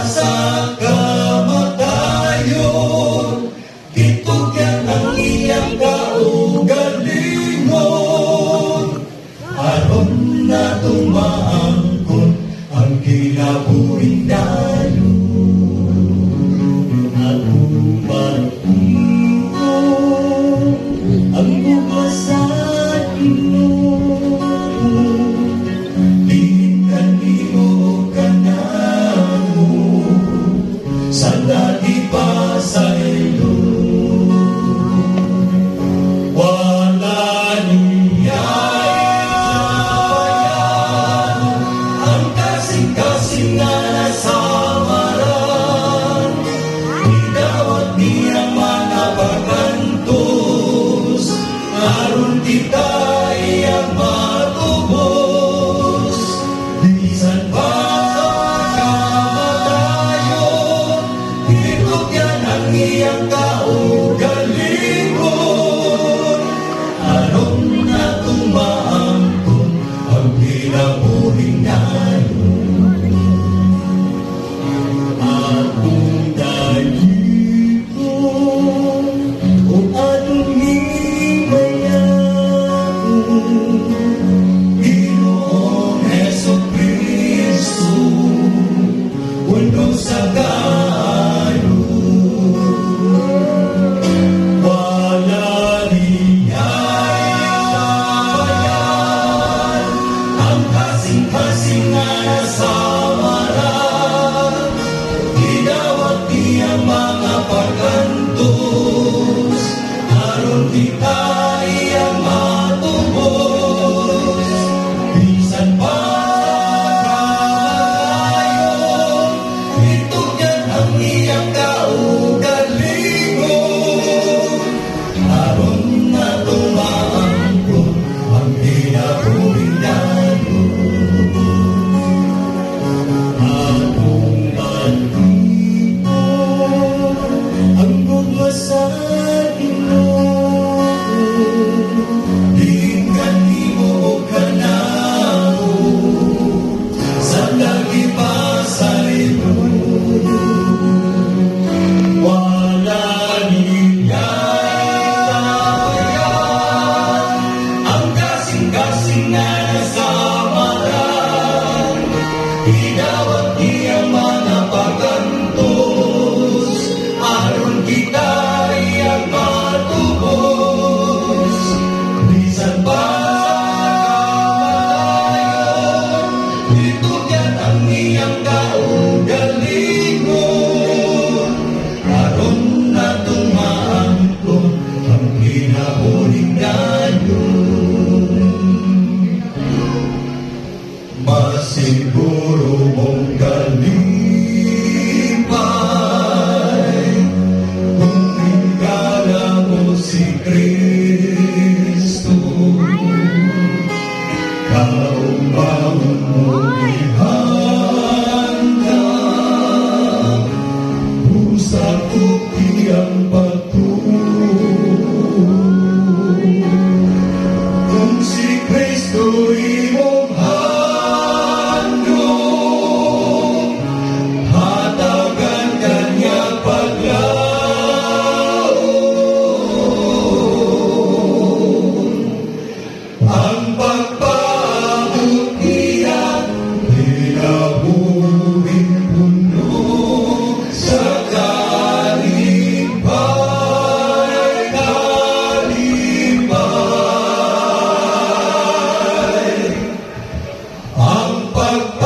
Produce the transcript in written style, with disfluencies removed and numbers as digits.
sa kamatayon, itugyan ang iyang kaugalingon, aron na tumaangkon ang kinabuhing dayon. At umarito ang bukas sa Ginoo, tingnan niyo kanamo sa lagi pa sa ilo. Wala niyayan ang kasing-kasing na nasamaran, idawat niyang mga pagkantos, aron kita iyang matubos. Bisan pa sa kamatayon, itugyan ang iyang kaugalingon, aron na tumaangkon ang kinabuhing dayon. Atong dagito o atong himayaon, Ginoong Jesucristo, undog sa kayo. Wala niyayan ang kasing-kasing na nasamaran, idawat niyang mga pagkantos, aron kita iyang matubos. Bisan pa kamatayon, itugyan ang iyang kaugalingon, aron na tumaangkon ang kinabuhing dayon. Atong bandito ang bukas sa Ginoo, tingnan niyo kanamo sa lagi pa sa ilo. Wala niyayan ang kasing-kasing na nasamaran, idawat niyang mga pagkantos, aron kita iyang matubos. Bisan pa kamatayon, itugyan ang iyang kaugalingon, aron na tumaangkon ang kinabuhing dayon. Masiguro mong kalipay kung hingala mo si Kristo, kaumbangon mo ihanda, usap kuki ang patuloy. Kung si Kristo imong handog, hatagan kanya paglaon. Ang pagpaabot niya, hinabuhin puno sa kalipay, kalipay. Ang pagpaabot